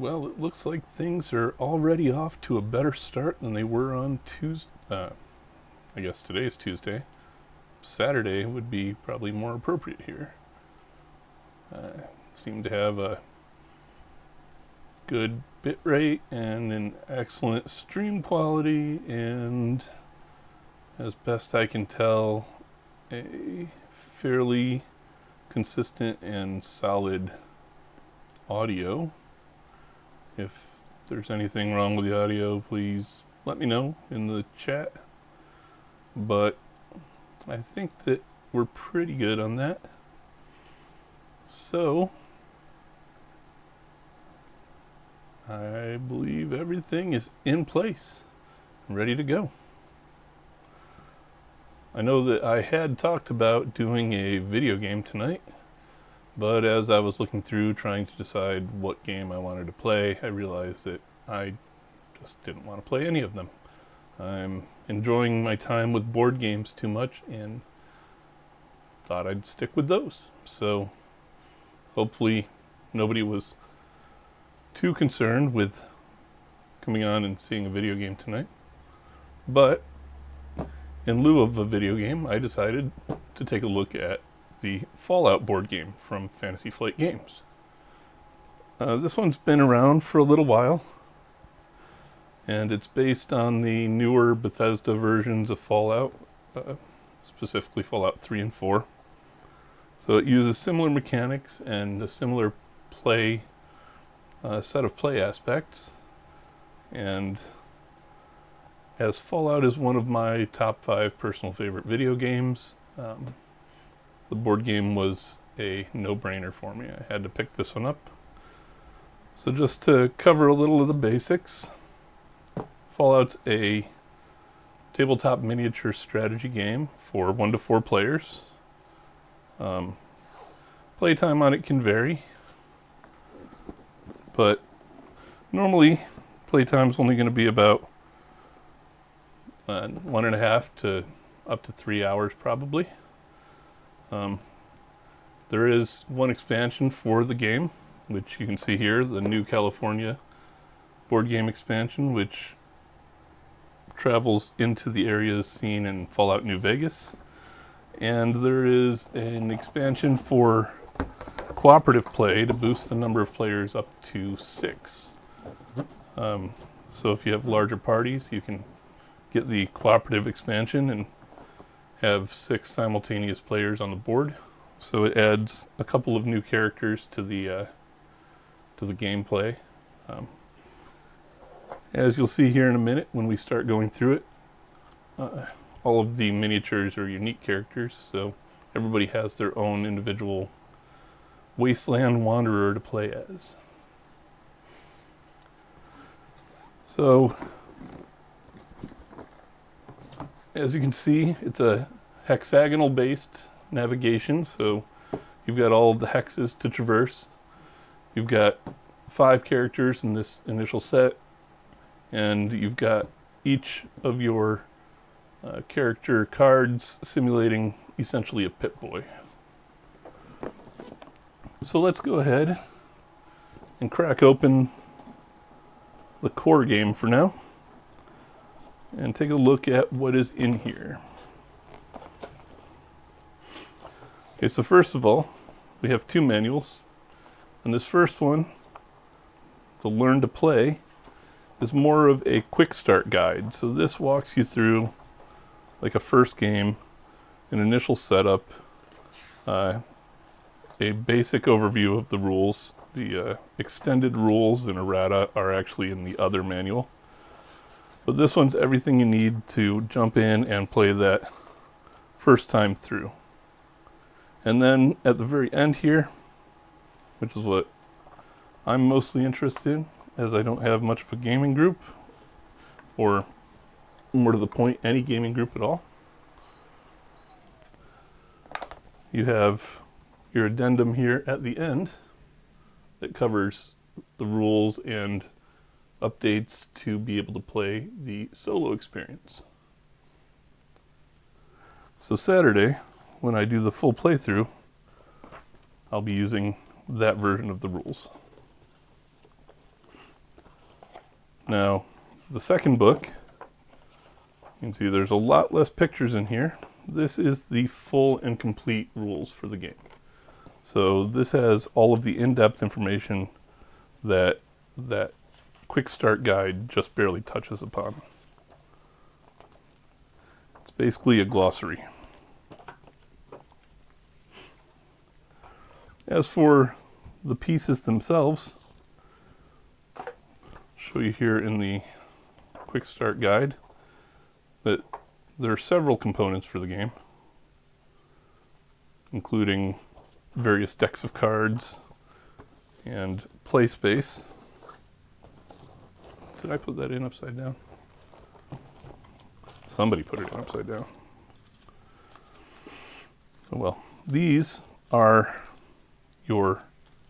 Well, it looks like things are already off to a better start than they were on Tuesday. I guess today's Tuesday. Saturday would be probably more appropriate here. Seem to have a good bit rate and an excellent stream quality, and as best I can tell, a fairly consistent and solid audio. If there's anything wrong with the audio, please let me know in the chat. But I think that we're pretty good on that. So, I believe everything is in place and ready to go. I know that I had talked about doing a video game tonight, but as I was looking through trying to decide what game I wanted to play, I realized that I just didn't want to play any of them. I'm enjoying my time with board games too much and thought I'd stick with those. So hopefully nobody was too concerned with coming on and seeing a video game tonight. But in lieu of a video game, I decided to take a look at the Fallout board game from Fantasy Flight Games. This one's been around for a little while, and it's based on the newer Bethesda versions of Fallout, specifically Fallout 3 and 4. So it uses similar mechanics and a similar set of play aspects, and as Fallout is one of my top 5 personal favorite video games, the board game was a no-brainer for me. I had to pick this one up. So just to cover a little of the basics, Fallout's a tabletop miniature strategy game for 1 to 4 players. Playtime on it can vary, but normally playtime's only going to be about 1.5 to up to 3 hours probably. There is one expansion for the game, which you can see here, the New California board game expansion, which travels into the areas seen in Fallout New Vegas. And there is an expansion for cooperative play to boost the number of players up to 6. So if you have larger parties, you can get the cooperative expansion and have 6 simultaneous players on the board. So it adds a couple of new characters to the gameplay. As you'll see here in a minute when we start going through it, all of the miniatures are unique characters, so everybody has their own individual wasteland wanderer to play as. So, as you can see, it's a hexagonal based navigation, so you've got all of the hexes to traverse. You've got 5 characters in this initial set, and you've got each of your character cards simulating essentially a Pip-Boy. So let's go ahead and crack open the core game for now and take a look at what is in here. Okay, so first of all, we have 2 manuals, and this first one, the Learn to Play, is more of a quick start guide. So this walks you through like a first game, an initial setup, a basic overview of the rules. The extended rules and errata are actually in the other manual. But this one's everything you need to jump in and play that first time through. And then at the very end here, which is what I'm mostly interested in, as I don't have much of a gaming group, or more to the point, any gaming group at all, you have your addendum here at the end that covers the rules and updates to be able to play the solo experience. So Saturday, when I do the full playthrough, I'll be using that version of the rules. Now, the second book, you can see there's a lot less pictures in here. This is the full and complete rules for the game. So this has all of the in-depth information that that quick start guide just barely touches upon. It's basically a glossary. As for the pieces themselves, I'll show you here in the quick start guide that there are several components for the game, including various decks of cards and play space. Did I put that in upside down? Somebody put it in upside down. Oh well, these are your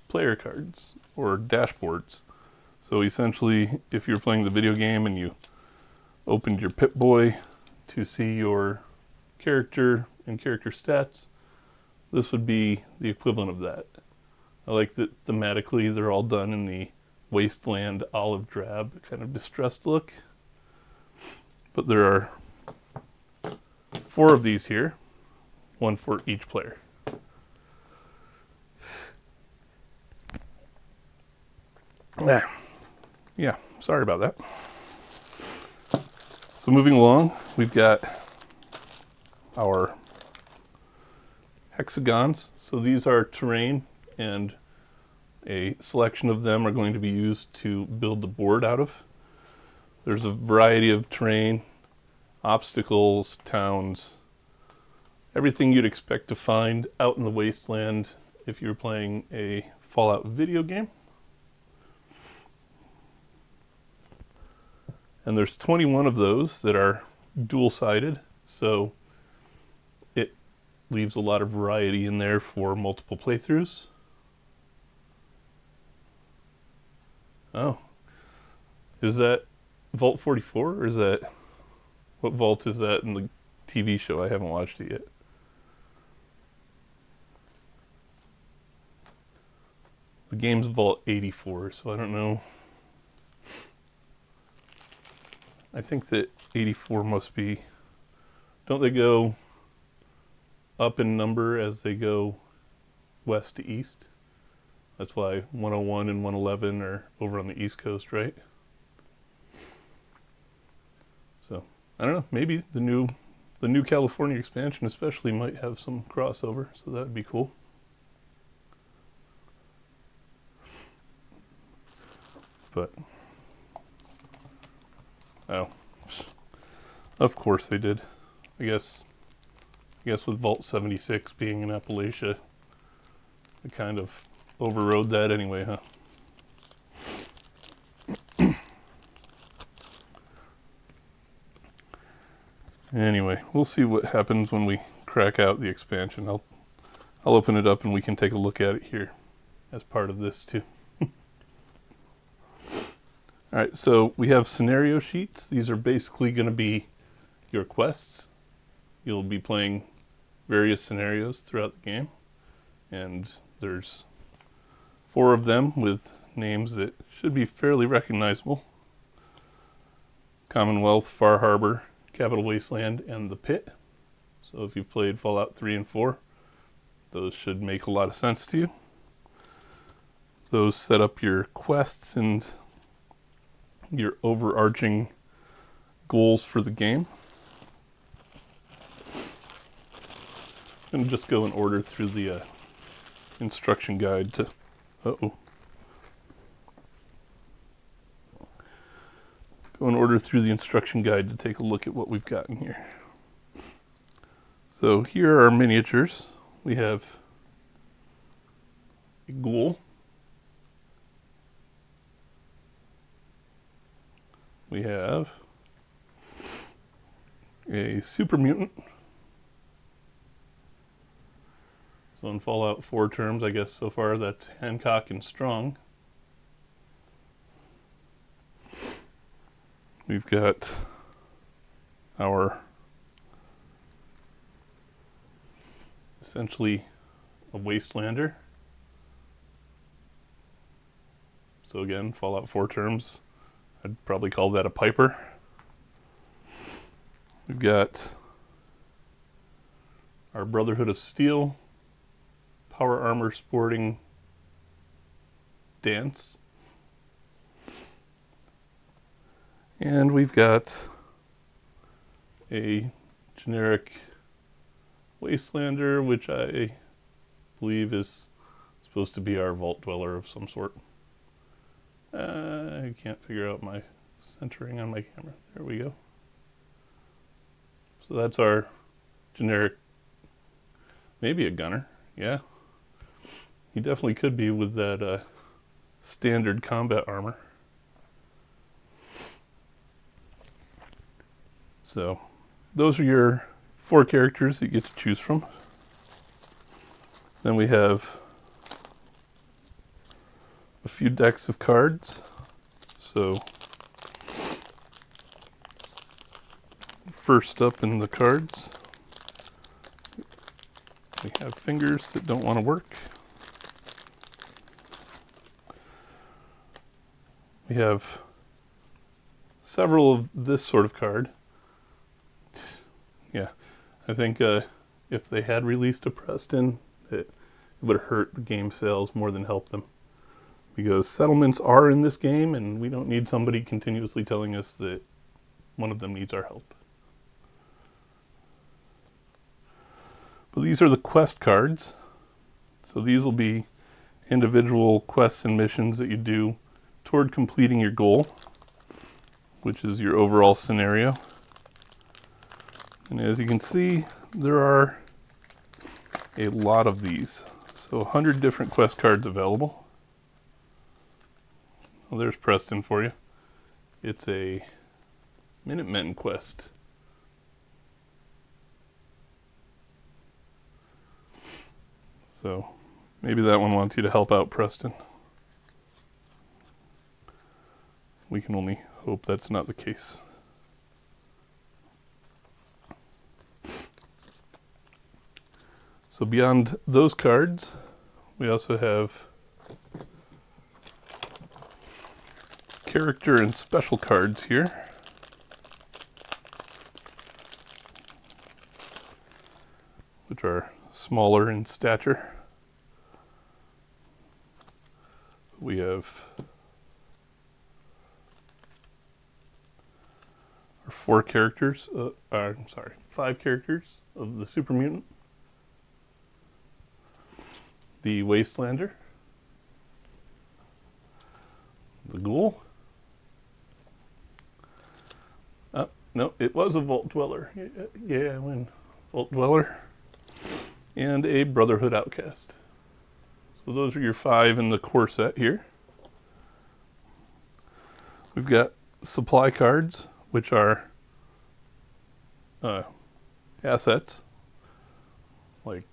player cards or dashboards. So essentially, if you're playing the video game and you opened your Pip-Boy to see your character and character stats, this would be the equivalent of that. I like that thematically they're all done in the wasteland olive drab kind of distressed look. But there are 4 of these here, 1 for each player. Yeah, sorry about that. So moving along, we've got our hexagons. So these are terrain, and a selection of them are going to be used to build the board out of. There's a variety of terrain, obstacles, towns, everything you'd expect to find out in the wasteland if you're playing a Fallout video game. And there's 21 of those that are dual-sided, so it leaves a lot of variety in there for multiple playthroughs. Oh, is that Vault 44, or is that, what vault is that in the TV show? I haven't watched it yet. The game's Vault 84, so I don't know. I think that 84 must be, don't they go up in number as they go west to east? That's why 101 and 111 are over on the East Coast, right? So, I don't know, maybe the new California expansion especially might have some crossover, so that would be cool. But oh, of course they did. I guess with Vault 76 being in Appalachia, they kind of overrode that anyway, huh? Anyway, we'll see what happens when we crack out the expansion. I'll open it up and we can take a look at it here as part of this too. Alright, so we have scenario sheets. These are basically going to be your quests. You'll be playing various scenarios throughout the game, and there's 4 of them with names that should be fairly recognizable. Commonwealth, Far Harbor, Capital Wasteland, and the Pit. So if you've played Fallout 3 and 4, those should make a lot of sense to you. Those set up your quests and your overarching goals for the game. I'm going to just go in order through the instruction guide to... Go in order through the instruction guide to take a look at what we've got in here. So here are our miniatures. We have a ghoul. We have a super mutant. So in Fallout 4 terms, I guess so far that's Hancock and Strong. We've got our essentially a wastelander. So again, Fallout 4 terms, I'd probably call that a Piper. We've got our Brotherhood of Steel, Power Armor sporting Dance. And we've got a generic Wastelander, which I believe is supposed to be our Vault Dweller of some sort. I can't figure out my centering on my camera. There we go. So that's our generic, maybe a gunner. Yeah, he definitely could be with that standard combat armor. So those are your 4 characters that you get to choose from. Then we have a few decks of cards. So first up in the cards, we have fingers that don't want to work. We have several of this sort of card. Yeah, I think if they had released a Preston, it would have hurt the game sales more than helped them. Because settlements are in this game, and we don't need somebody continuously telling us that one of them needs our help. But these are the quest cards. So these will be individual quests and missions that you do toward completing your goal, which is your overall scenario. And as you can see, there are a lot of these. So 100 different quest cards available. Well, there's Preston for you. It's a Minutemen quest. So maybe that one wants you to help out Preston. We can only hope that's not the case. So beyond those cards, we also have character and special cards here. Which are smaller in stature. We have our 4 characters, I'm sorry, 5 characters of the Super Mutant. The Wastelander, the Ghoul. No, it was a Vault Dweller. Yeah, I win. Vault Dweller. And a Brotherhood Outcast. So those are your 5 in the core set here. We've got supply cards, which are assets, like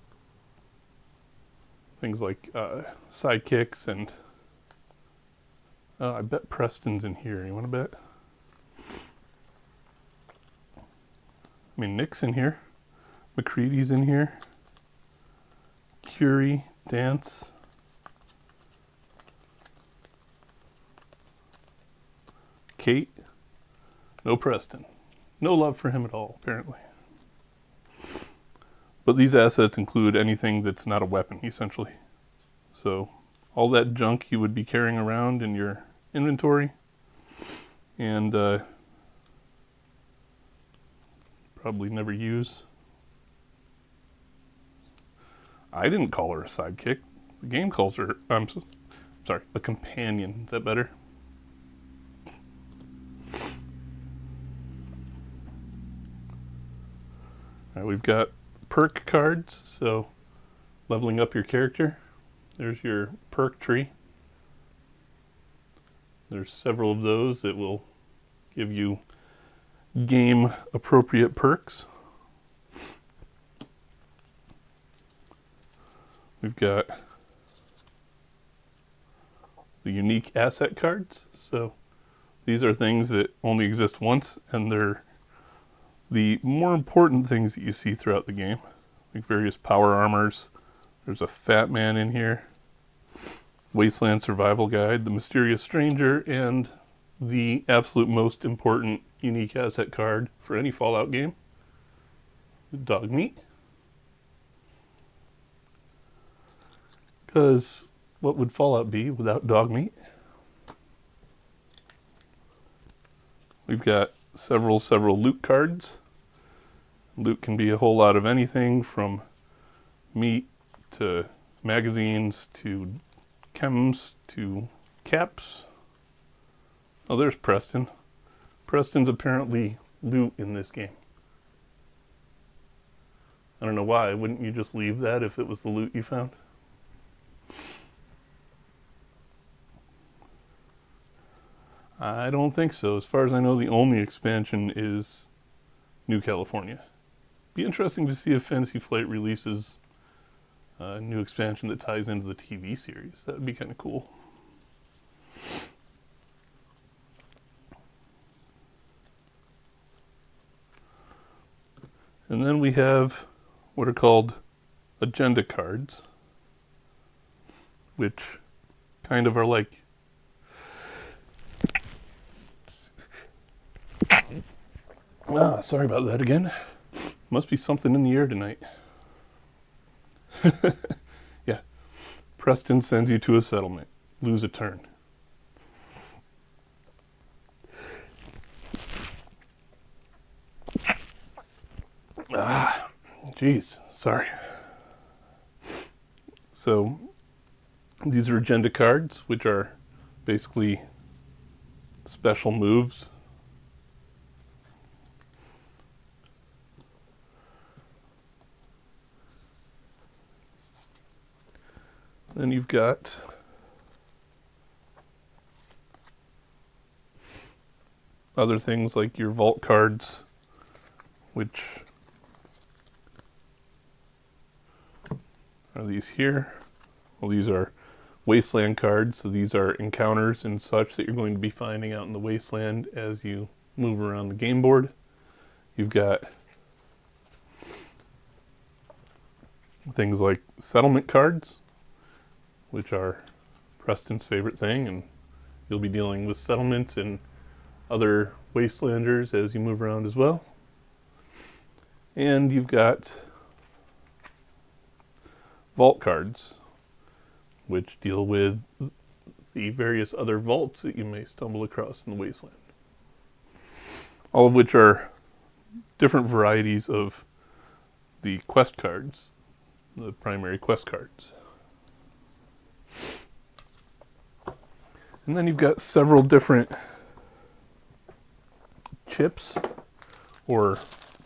things like sidekicks and I bet Preston's in here. You want to bet? I mean, Nick's in here. McCready's in here. Curie, Dance. Kate. No Preston. No love for him at all, apparently. But these assets include anything that's not a weapon, essentially. So all that junk you would be carrying around in your inventory and probably never use. I didn't call her a sidekick. The game calls her, sorry, a companion. Is that better? All right, we've got perk cards, so leveling up your character. There's your perk tree. There's several of those that will give you game appropriate perks. We've got the unique asset cards. So these are things that only exist once, and they're the more important things that you see throughout the game. Like various power armors. There's a Fat Man in here. Wasteland Survival Guide, The Mysterious Stranger, and the absolute most important unique asset card for any Fallout game, dog meat. Because what would Fallout be without dog meat? We've got several loot cards. Loot can be a whole lot of anything from meat to magazines to chems to caps. Oh, there's Preston. Preston's apparently loot in this game. I don't know why. Wouldn't you just leave that if it was the loot you found? I don't think so. As far as I know, the only expansion is New California. Be interesting to see if Fantasy Flight releases a new expansion that ties into the TV series. That would be kind of cool. And then we have what are called agenda cards, which kind of are like sorry about that again. Must be something in the air tonight. Yeah. Preston sends you to a settlement. Lose a turn. Jeez. Sorry. So, these are agenda cards, which are basically special moves. Then you've got other things like your vault cards, which are these here. Well, these are wasteland cards, so these are encounters and such that you're going to be finding out in the wasteland as you move around the game board. You've got things like settlement cards, which are Preston's favorite thing, and you'll be dealing with settlements and other wastelanders as you move around as well. And you've got vault cards, which deal with the various other vaults that you may stumble across in the wasteland. All of which are different varieties of the quest cards, the primary quest cards. And then you've got several different chips or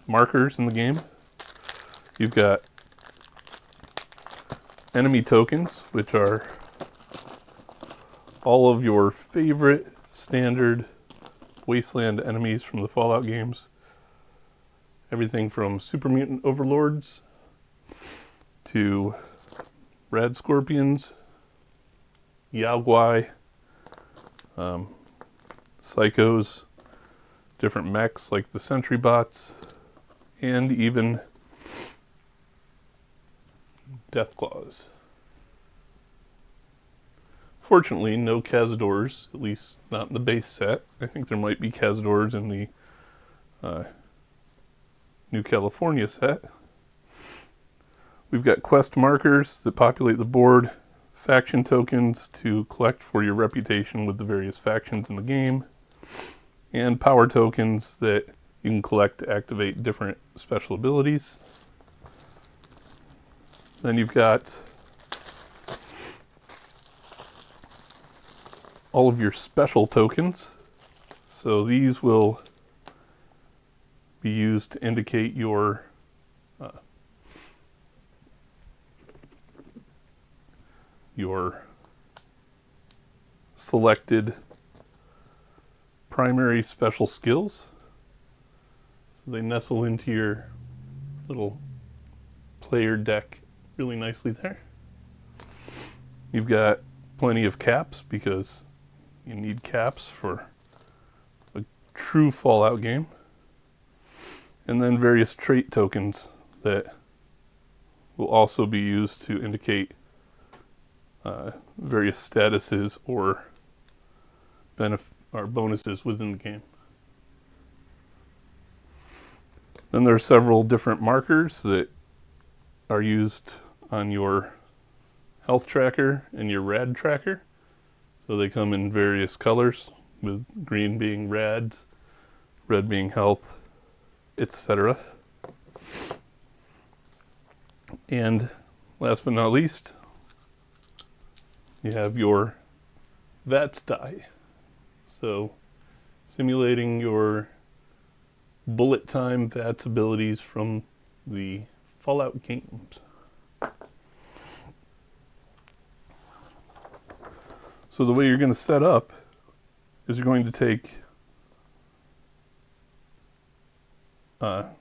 markers in the game. You've got enemy tokens, which are all of your favorite standard wasteland enemies from the Fallout games. Everything from super mutant overlords to rad scorpions, Yaogwai, psychos, different mechs like the sentry bots, and even Deathclaws. Fortunately, no Cazadors, at least not in the base set. I think there might be Cazadors in the New California set. We've got quest markers that populate the board, faction tokens to collect for your reputation with the various factions in the game, and power tokens that you can collect to activate different special abilities. Then you've got all of your special tokens. So these will be used to indicate your selected primary special skills. So they nestle into your little player deck really nicely there. You've got plenty of caps because you need caps for a true Fallout game. And then various trait tokens that will also be used to indicate various statuses or or bonuses within the game. Then there are several different markers that are used on your health tracker and your rad tracker. So they come in various colors, with green being rads, red being health, etc. And last but not least, you have your VATS die. So simulating your bullet time VATS abilities from the Fallout games. So the way you're going to set up is you're going to take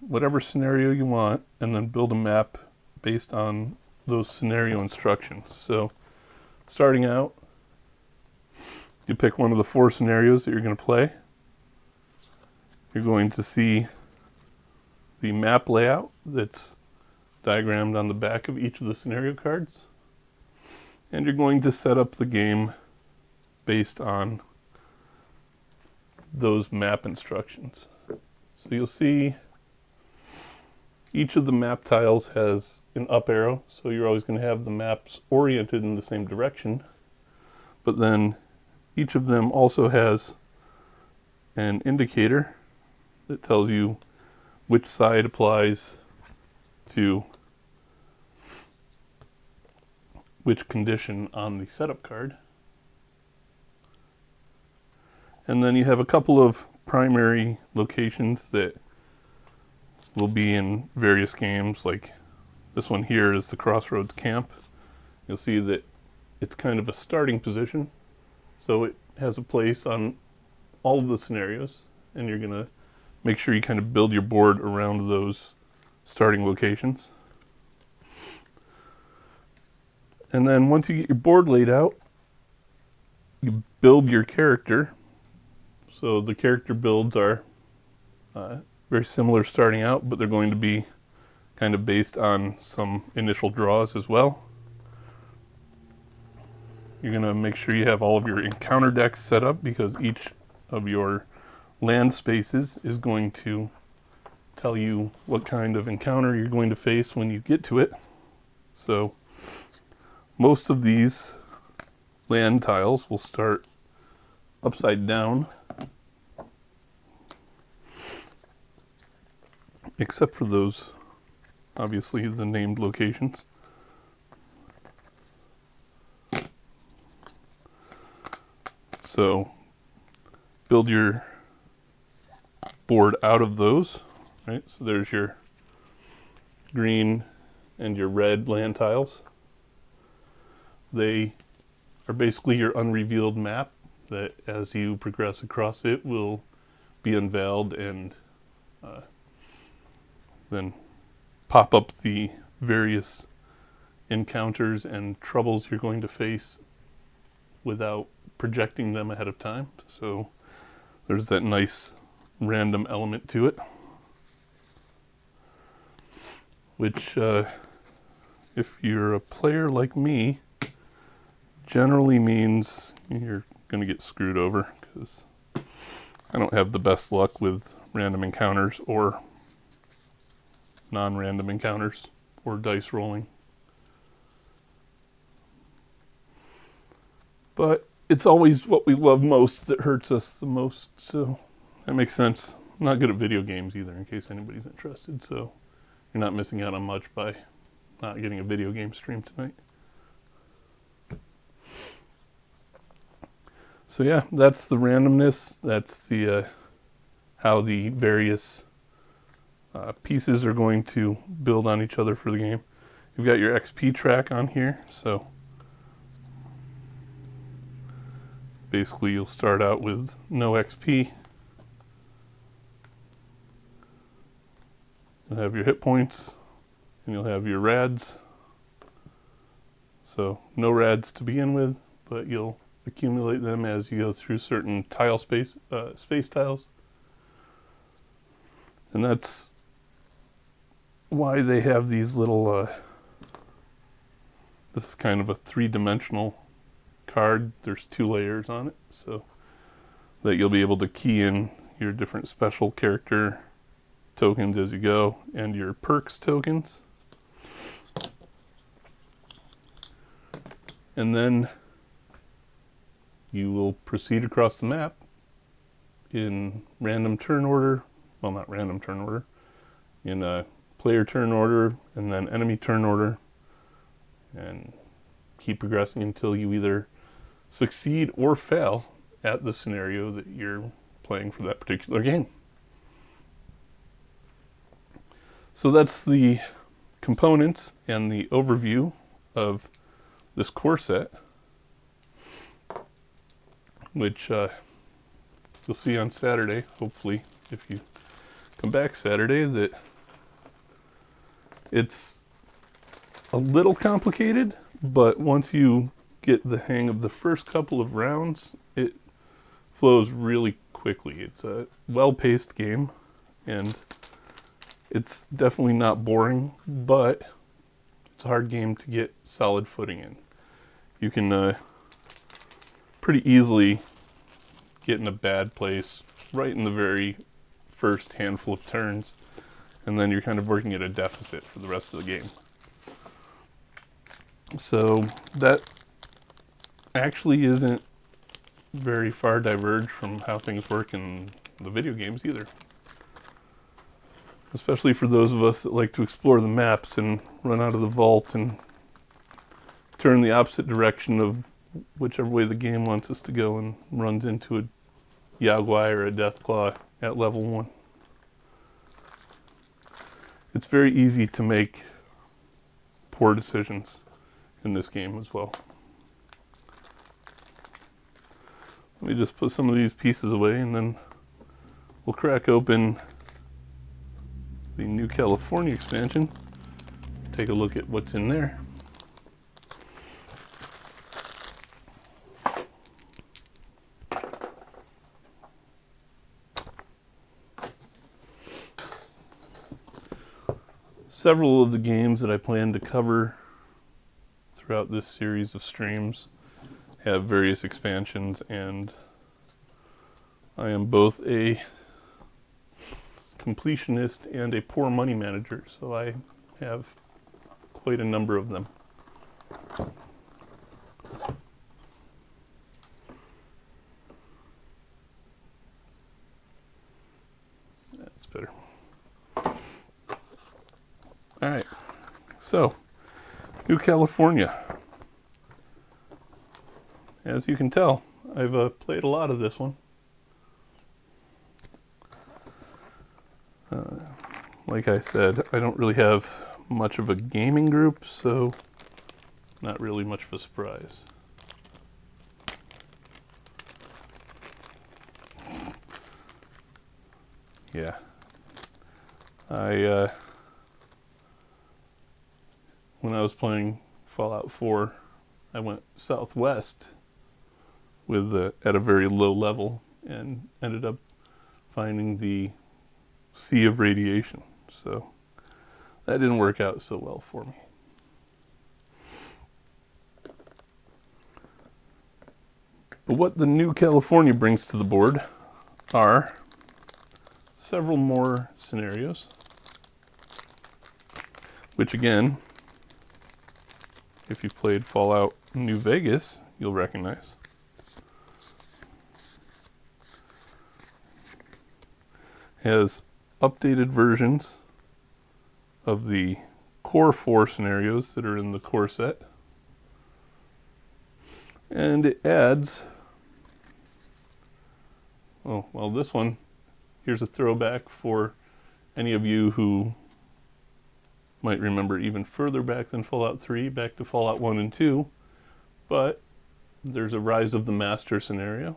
whatever scenario you want and then build a map based on those scenario instructions. So starting out, you pick one of the 4 scenarios that you're going to play. You're going to see the map layout that's diagrammed on the back of each of the scenario cards. And you're going to set up the game based on those map instructions. So you'll see each of the map tiles has an up arrow, so you're always going to have the maps oriented in the same direction. But then each of them also has an indicator that tells you which side applies to which condition on the setup card. And then you have a couple of primary locations that will be in various games, like this one here is the Crossroads Camp. You'll see that it's kind of a starting position, so it has a place on all of the scenarios, and you're going to make sure you kind of build your board around those starting locations. And then once you get your board laid out, you build your character. So the character builds are very similar starting out, but they're going to be kind of based on some initial draws as well. You're going to make sure you have all of your encounter decks set up, because each of your land spaces is going to tell you what kind of encounter you're going to face when you get to it. So most of these land tiles will start upside down, except for those, obviously, the named locations. So build your board out of those, right? So there's your green and your red land tiles. They are basically your unrevealed map that, as you progress across it, will be unveiled and then pop up the various encounters and troubles you're going to face without projecting them ahead of time. So there's that nice random element to it, which if you're a player like me, generally means you're going to get screwed over, because I don't have the best luck with random encounters or non-random encounters or dice rolling. But it's always what we love most that hurts us the most, so that makes sense. I'm not good at video games either, in case anybody's interested, so you're not missing out on much by not getting a video game stream tonight. So yeah, that's the randomness. That's the how the various pieces are going to build on each other for the game. You've got your XP track on here, so basically you'll start out with no XP. You'll have your hit points, and you'll have your rads. So no rads to begin with, but you'll accumulate them as you go through certain tile space tiles. And that's why they have these little, this is kind of a 3-dimensional card. There's 2 layers on it. So that you'll be able to key in your different special character tokens as you go and your perks tokens. And then you will proceed across the map in random turn order, well, not random turn order, in a player turn order and then enemy turn order, and keep progressing until you either succeed or fail at the scenario that you're playing for that particular game. So that's the components and the overview of this core set, which you'll see on Saturday, hopefully, if you come back Saturday, that it's a little complicated, but once you get the hang of the first couple of rounds, it flows really quickly. It's a well-paced game, and it's definitely not boring, but it's a hard game to get solid footing in. You can pretty easily get in a bad place right in the very first handful of turns, and then you're kind of working at a deficit for the rest of the game. So that actually isn't very far diverged from how things work in the video games either. Especially for those of us that like to explore the maps and run out of the vault and turn the opposite direction of whichever way the game wants us to go and runs into a Yagwai or a Deathclaw at level 1. It's very easy to make poor decisions in this game as well. Let me just put some of these pieces away and then we'll crack open the New California expansion, take a look at what's in there. Several of the games that I plan to cover throughout this series of streams have various expansions, and I am both a completionist and a poor money manager, so I have quite a number of them. That's better. Alright, so New California. As you can tell, I've played a lot of this one. Like I said, I don't really have much of a gaming group, so not really much of a surprise. Yeah. When I was playing Fallout 4, I went southwest with at a very low level and ended up finding the sea of radiation. So that didn't work out so well for me. But what the New California brings to the board are several more scenarios, which again, if you've played Fallout New Vegas, you'll recognize. Has updated versions of the core 4 scenarios that are in the core set. And it adds, oh, well, this one, here's a throwback for any of you who might remember even further back than Fallout 3, back to Fallout 1 and 2. But there's a Rise of the Master scenario.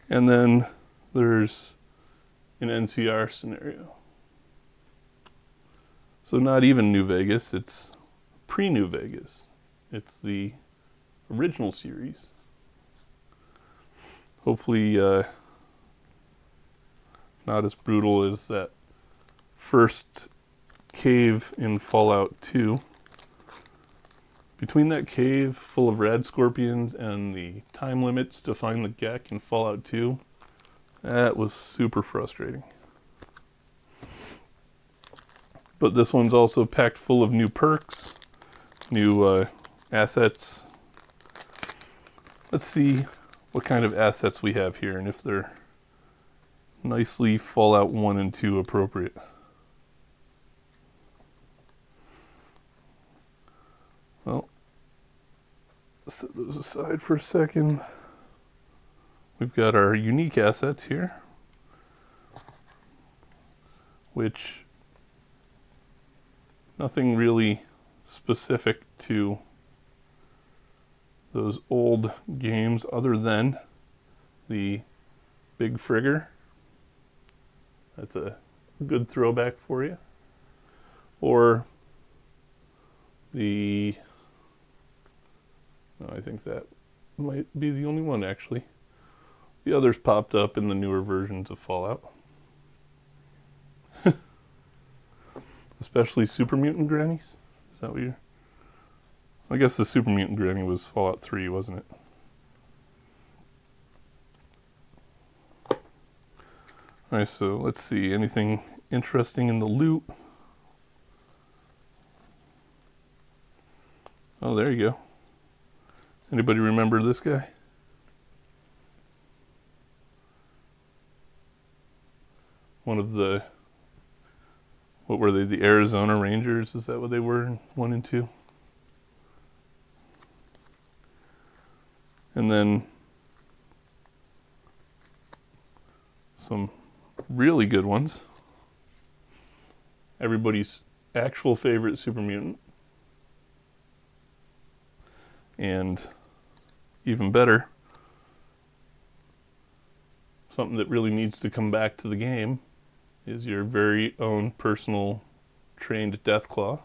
And then there's an NCR scenario. So not even New Vegas, it's pre-New Vegas. It's the original series. Hopefully not as brutal as that first cave in Fallout 2, between that cave full of rad scorpions and the time limits to find the Gek in Fallout 2, that was super frustrating. But this one's also packed full of new perks, new assets. Let's see what kind of assets we have here and if they're nicely Fallout 1 and 2 appropriate. Well, set those aside for a second. We've got our unique assets here, which nothing really specific to those old games other than the big frigger. That's a good throwback for you. Or the... I think that might be the only one, actually. The others popped up in the newer versions of Fallout. Especially Super Mutant Grannies? Is that what you're... I guess the Super Mutant Granny was Fallout 3, wasn't it? Alright, so let's see. Anything interesting in the loot? Oh, there you go. Anybody remember this guy? One of the... What were they? The Arizona Rangers? Is that what they were in 1 and 2? And then some really good ones. Everybody's actual favorite super mutant. And even better, something that really needs to come back to the game is your very own personal trained Deathclaw.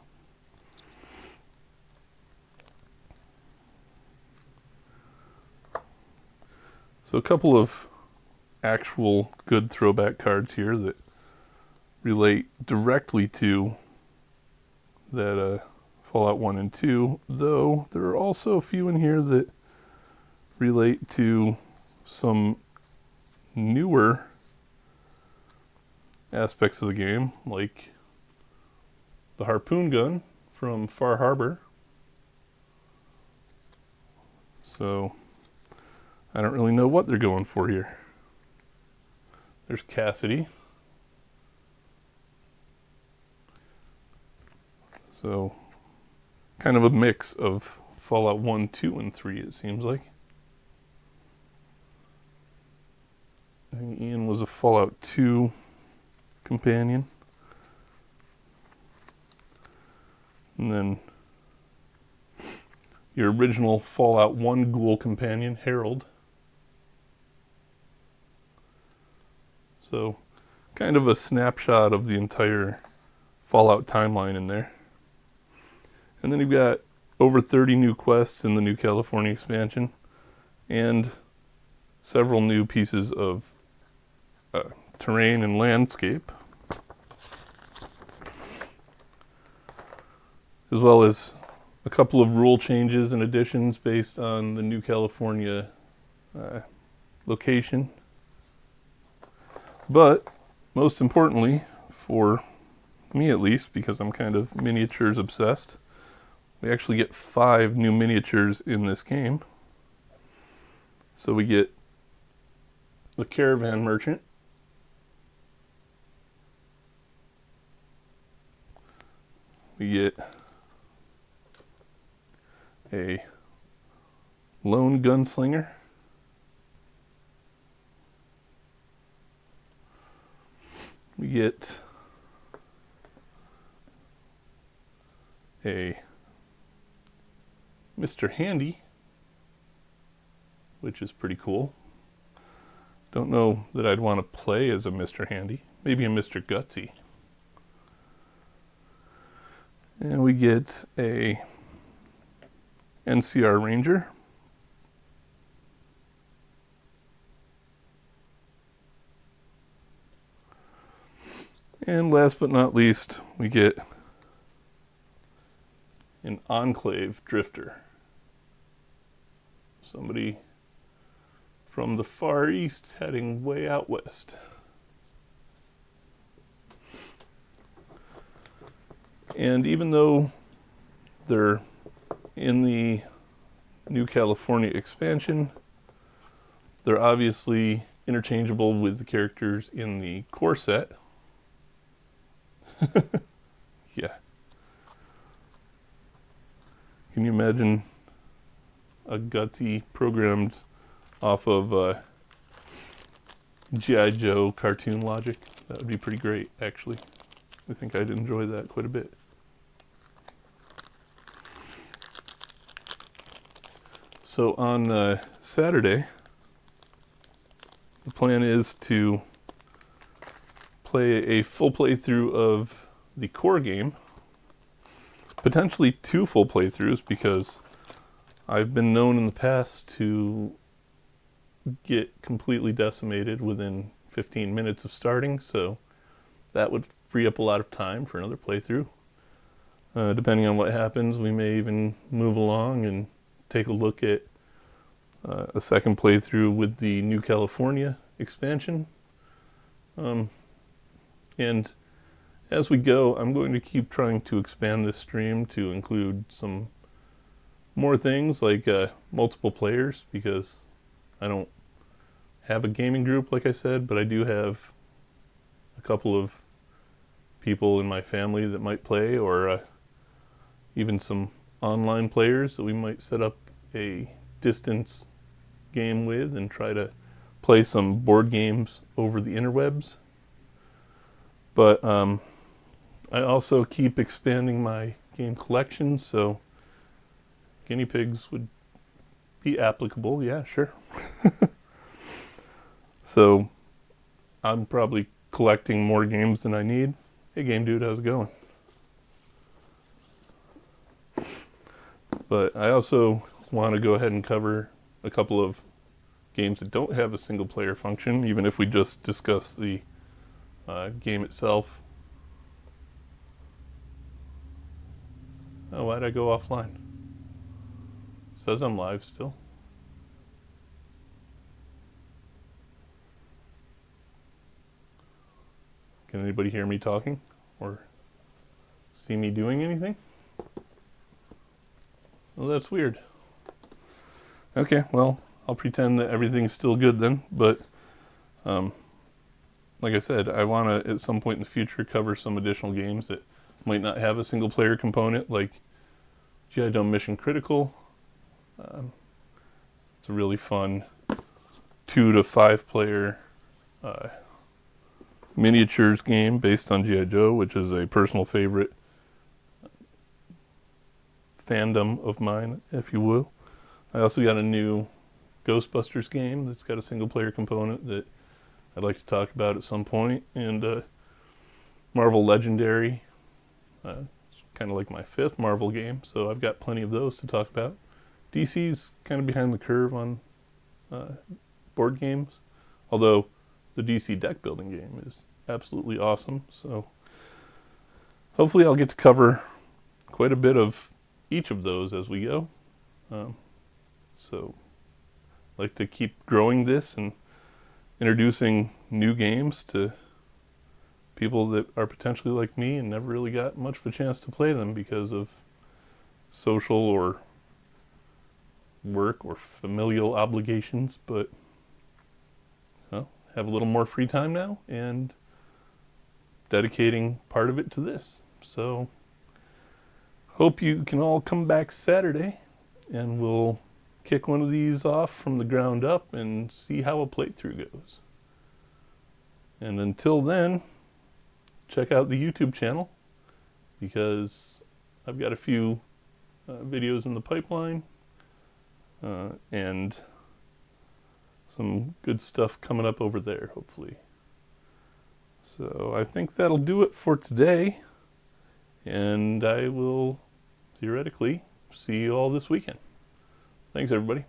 So a couple of actual good throwback cards here that relate directly to that Fallout 1 and 2, though there are also a few in here that relate to some newer aspects of the game, like the harpoon gun from Far Harbor. So I don't really know what they're going for here. There's Cassidy. So kind of a mix of Fallout 1, 2, and 3, it seems like. I think Ian was a Fallout 2 companion. And then your original Fallout 1 ghoul companion, Harold. So kind of a snapshot of the entire Fallout timeline in there. And then you've got over 30 new quests in the New California expansion, and several new pieces of terrain and landscape, as well as a couple of rule changes and additions based on the New California location. But most importantly, for me at least, because I'm kind of miniatures obsessed, we actually get 5 new miniatures in this game. So we get the Caravan Merchant, we get a Lone Gunslinger, we get a Mr. Handy, which is pretty cool. Don't know that I'd want to play as a Mr. Handy. Maybe a Mr. Gutsy. And we get a NCR Ranger. And last but not least, we get an enclave drifter. Somebody from the Far East heading way out west. And even though they're in the New California expansion, they're obviously interchangeable with the characters in the core set. Yeah. Can you imagine a Gutsy programmed off of G.I. Joe cartoon logic? That would be pretty great, actually. I think I'd enjoy that quite a bit. So on Saturday, the plan is to play a full playthrough of the core game. Potentially 2 full playthroughs, because I've been known in the past to get completely decimated within 15 minutes of starting, so that would free up a lot of time for another playthrough. Depending on what happens, we may even move along and take a look at a second playthrough with the New California expansion. And as we go, I'm going to keep trying to expand this stream to include some more things like multiple players, because I don't have a gaming group, like I said, but I do have a couple of people in my family that might play, or even some online players that we might set up a distance game with and try to play some board games over the interwebs. But I also keep expanding my game collection, so guinea pigs would be applicable. Yeah, sure. So I'm probably collecting more games than I need. Hey, Game Dude, how's it going? But I also want to go ahead and cover a couple of games that don't have a single player function, even if we just discuss the game itself. Oh, why'd I go offline? Says I'm live still. Can anybody hear me talking or see me doing anything? Well, that's weird. Okay, well, I'll pretend that everything's still good then, but like I said, I want to, at some point in the future, cover some additional games that might not have a single player component, like G.I. Joe Mission Critical. It's a really fun 2 to 5 player miniatures game based on G.I. Joe, which is a personal favorite fandom of mine, if you will. I also got a new Ghostbusters game that's got a single player component that I'd like to talk about at some point, and Marvel Legendary. It's kind of like my 5th Marvel game, so I've got plenty of those to talk about. DC's kind of behind the curve on board games, although the DC deck building game is absolutely awesome, so hopefully I'll get to cover quite a bit of each of those as we go. So I'd like to keep growing this and introducing new games to people that are potentially like me and never really got much of a chance to play them because of social or work or familial obligations, but have a little more free time now and dedicating part of it to this. So hope you can all come back Saturday and we'll kick one of these off from the ground up and see how a playthrough goes. And until then, check out the YouTube channel, because I've got a few videos in the pipeline and some good stuff coming up over there, hopefully. So I think that'll do it for today, and I will theoretically see you all this weekend. Thanks, everybody.